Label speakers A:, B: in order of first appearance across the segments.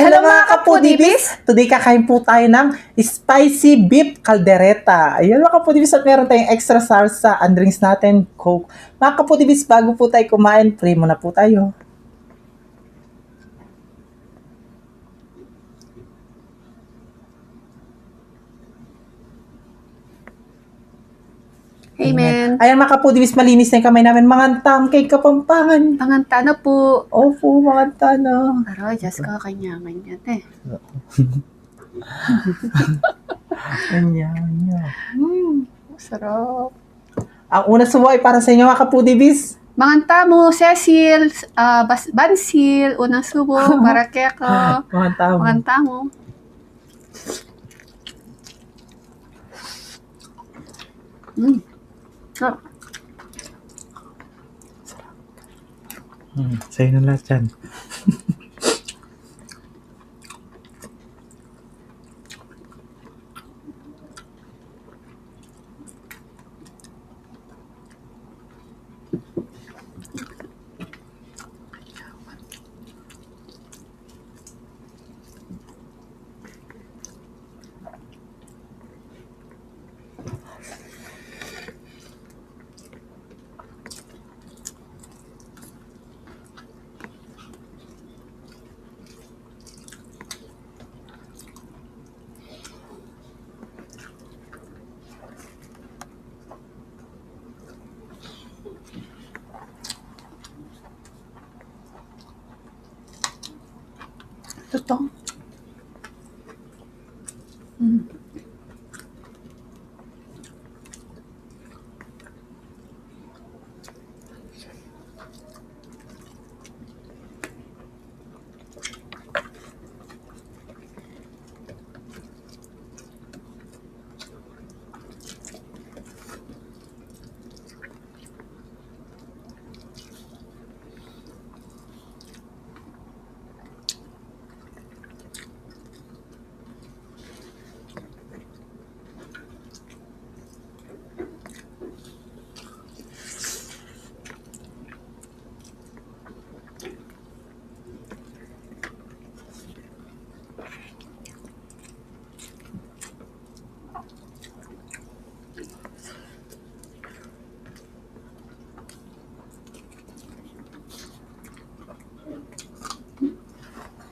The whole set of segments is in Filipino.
A: Hello mga kapudibis! Today kakain po tayo ng spicy beef caldereta. Ayan mga kapudibis, at meron tayong extra salsa and drinks natin, Coke. Mga kapudibis, bago po tayo kumain, pray muna po tayo.
B: Amen.
A: Ayan mga kapudibis, malinis na yung kamay namin. Mangantam kay Kapampangan.
B: Panganta na po.
A: Opo, manganta na.
B: Aroy, Diyos ko, kanyaman yan eh.
A: Ayan.
B: Sarap.
A: Ang una subo ay para sa inyo mga kapudibis.
B: Manganta mo, Cecil, Bansil, unang subo, para keko.
A: Mangantam.
B: Manganta mo. Sarap.
A: Sa'yo na lahat yan.
B: Totoo.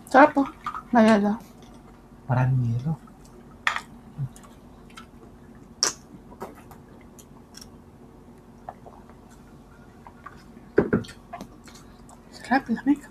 B: Sarap po. Mayala.
A: Maraming yelo.
B: Sarap, lamig.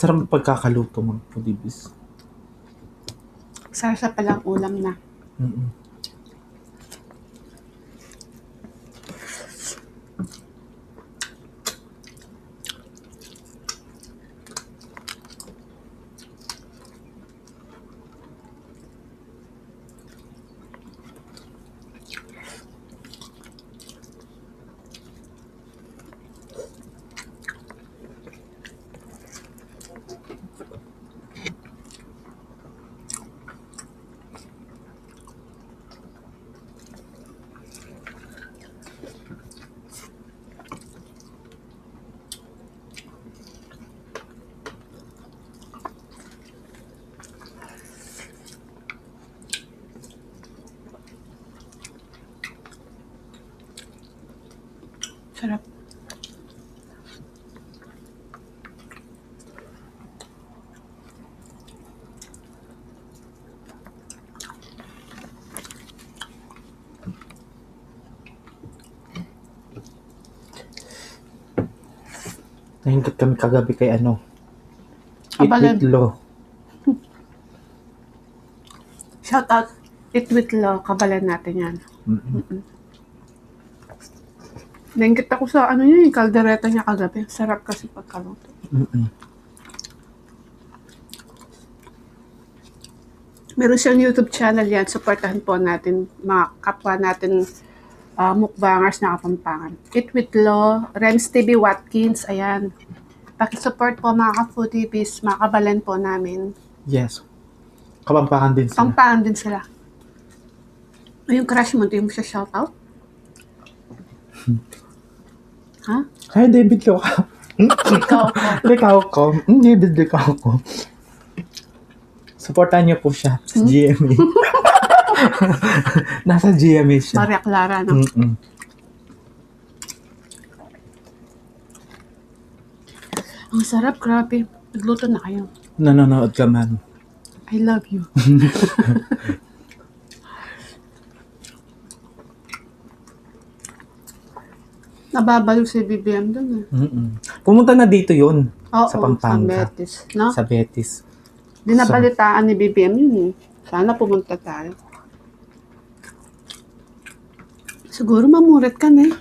A: Sarap pagkakaluto mga kapudibis.
B: Sarap palang ulam na. Sarap.
A: Nahinggit kami kagabi kay ano. Eat
B: Kabalan.
A: with Lo.
B: Shout out. Eat with love. Kabalan natin yan. Nainggit ako sa ano yun, yung kaldereta niya kagabi. Sarap kasi pagkaluto. Meron siyang YouTube channel yan. Supportahan po natin mga kapwa natin mukbangers na Kapampangan. Eat with Lo, Renz TV Watkins, ayan. Pakisupport po mga ka-foodies, mga kabalan po namin.
A: Yes. Kapampangan din sila.
B: Pampangan din sila. Yung crush mo, di mo siya shoutout? Ha?
A: Hi, David ko ka.
B: Ikaw po.
A: Likaw ko. David, likaw ko. Supportan niyo po siya sa GMA. Nasa GMA siya.
B: Maria Clara, no?
A: Mm-mm.
B: Ang sarap, grabe. Nagluto na kayo.
A: Nanonood ka man.
B: I love you. Nababalo si BBM doon eh.
A: Mm-mm. Pumunta na dito yun.
B: Oo,
A: Sa Pampanga.
B: Sa Betis, no?
A: Sa Betis.
B: Dinabalitaan ni BBM yun eh. Sana pumunta tayo. Siguro mamurit ka na eh.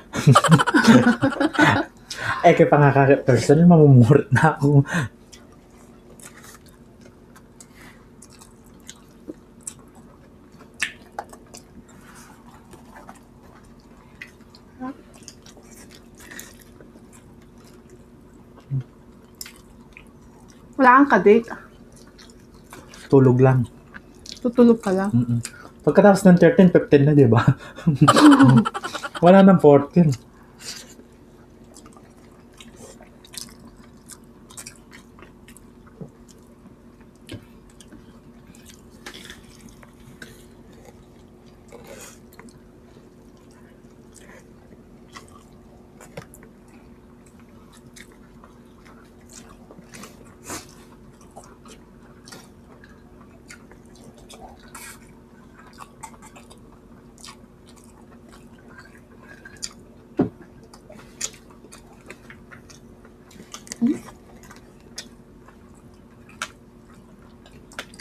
A: Kaya pa nga personal, mamumurit na ako.
B: Wala kang ka-date.
A: Tulog lang.
B: Tutulog ka lang.
A: Mm-mm. Pagkatapos ng 13, 15 na, di ba? Wala nang 14.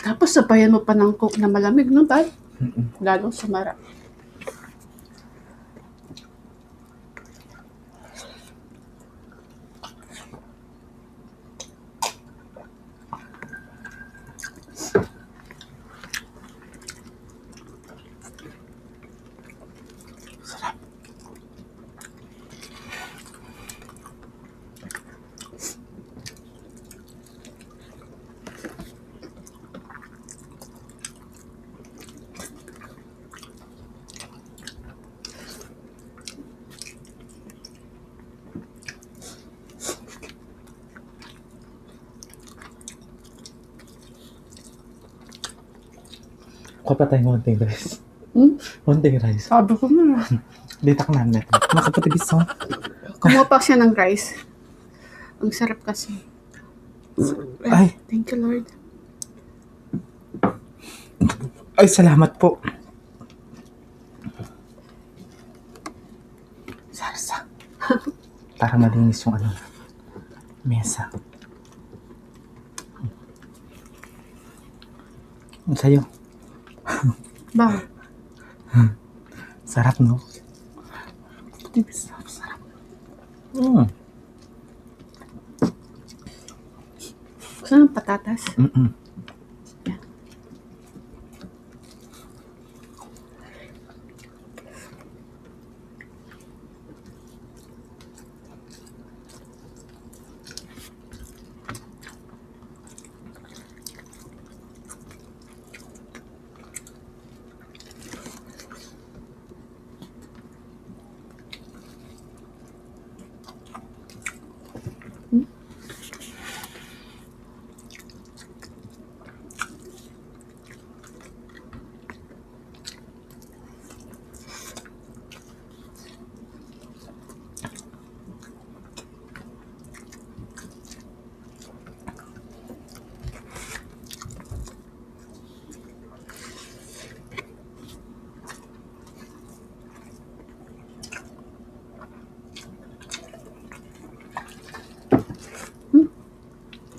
B: Tapos sabayan mo pa ng coke na malamig, no, Bal? Lalong sumara.
A: Kuha pa tayong konting rice.
B: Hmm?
A: Konting rice.
B: Sabi ko na.
A: Ditak namin natin. Makapatagis mo.
B: Kumuha pa siya ng rice. Ang sarap kasi.
A: Ay.
B: Thank you, Lord.
A: Ay, salamat po. Sarsa. Para malinis yung ano, mesa. Ang sayo.
B: Ba?
A: Sarap, no? Sarap, sarap. Mm.
B: Gusto ng patatas?
A: Mm-mm.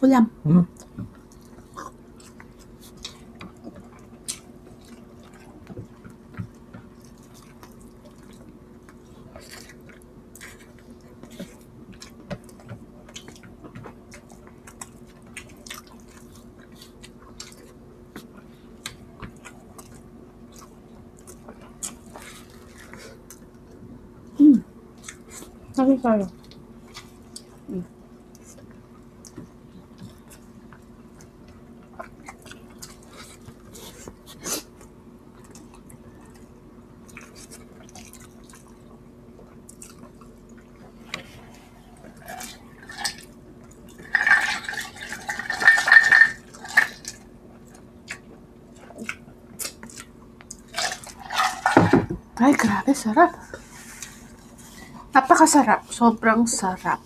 B: Ulam.
A: Mm.
B: Sabi tayo. Sarap. Napakasarap. Sobrang sarap.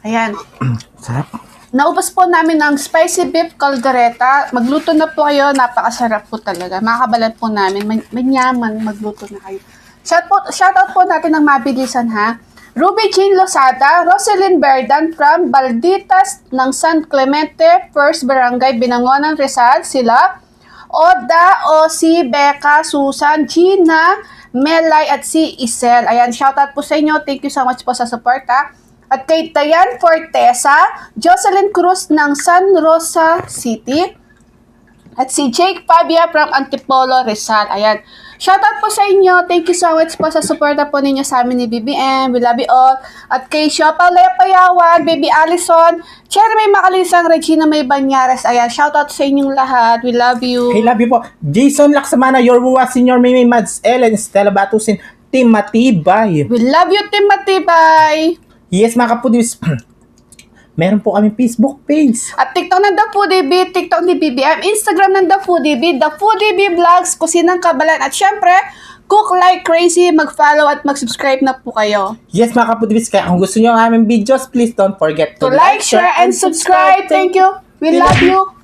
B: Ayan.
A: Sarap.
B: Naubos po namin ang spicy beef caldereta. Magluto na po kayo. Napakasarap po talaga. Makakabalan po namin. Manyaman. Magluto na kayo. Shoutout po natin ng mabilisan ha. Ruby Jean Losada, Roselyn Berdan from Balditas ng San Clemente, First Barangay, Binangonan, Rizal. Sila Oda, Osi, Becca, Susan, Gina, Melay at si Isel. Ayan, shoutout po sa inyo. Thank you so much po sa support ha. At kay Dayan Fortesa, Jocelyn Cruz ng San Rosa City, at si Jake Fabia from Antipolo, Rizal. Ayan. Shoutout po sa inyo. Thank you so much po sa suporta po ninyo sa amin ni BBM. We love you all. At kay Siopaw Lepayawan, Baby Allison, Cherry Macalisang, Regina May Banyares. Ayan. Shoutout sa inyong lahat. We love you.
A: I love you po. Jason Laksamana, Yorwa, Senior Mimi, Mads, Ellen, Stella Batusin, Team Matibay.
B: We love you, Team Matibay.
A: Yes, mga kapudibis. Meron po kami Facebook page.
B: At TikTok ng The Foodie Bee, TikTok ni BBM, Instagram ng The Foodie Bee, The Foodie Bee Vlogs, Kusinang Kabalan, at syempre, Cook Like Crazy, mag-follow at mag-subscribe na po kayo.
A: Yes, mga kapudibis. Kaya kung gusto nyo ang aming videos, please don't forget
B: To like, share, and subscribe. Thank you. We love you.